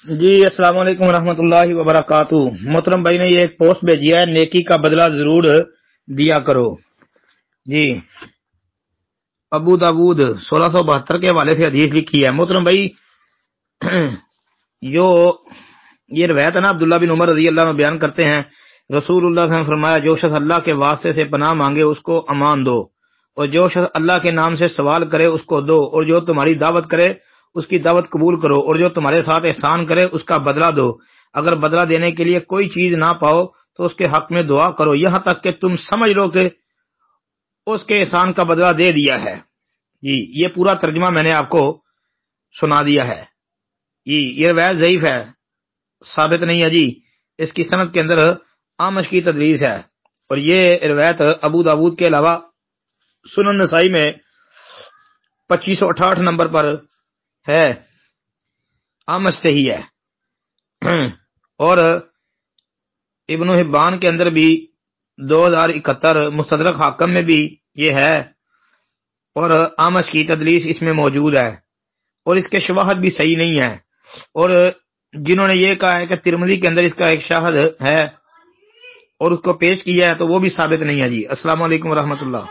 جی السلام علیکم ورحمۃ اللہ وبرکاتہ۔ محترم بھائی نے یہ ایک پوسٹ بھیجی ہے، نیکی کا بدلہ ضرور دیا کرو۔ جی ابو داود 1672 کے حوالے سے حدیث لکھی ہے۔ محترم بھائی جو یہ روایت ہے نا، عبداللہ بن عمر رضی اللہ عنہ بیان کرتے ہیں، رسول اللہ صلی اللہ علیہ وسلم نے فرمایا، جو شخص اللہ کے واسطے سے پناہ مانگے اس کو امان دو، اور جو شخص اللہ کے نام سے سوال کرے اس کو دو، اور جو تمہاری دعوت کرے اس کی دعوت قبول کرو، اور جو تمہارے ساتھ احسان کرے اس کا بدلہ دو۔ اگر بدلہ دینے کے لیے کوئی چیز نہ پاؤ تو اس کے حق میں دعا کرو، یہاں تک کہ تم سمجھ لو کہ اس کے احسان کا بدلہ دے دیا ہے۔ جی یہ پورا ترجمہ میں نے آپ کو سنا دیا ہے۔ جی یہ روایت ضعیف ہے، ثابت نہیں ہے جی۔ اس کی سند کے اندر آمش کی تدلیس ہے، اور یہ روایت ابو داود کے علاوہ سنن نسائی میں 2568 نمبر پر ہے، آمش سے ہی ہے۔ اور ابن حبان کے اندر بھی 2071، مستدرک حاکم میں بھی یہ ہے، اور آمش کی تدلیس اس میں موجود ہے، اور اس کے شواہد بھی صحیح نہیں ہے۔ اور جنہوں نے یہ کہا ہے کہ ترمذی کے اندر اس کا ایک شاہد ہے اور اس کو پیش کیا ہے، تو وہ بھی ثابت نہیں ہے جی۔ السلام علیکم ورحمۃ اللہ۔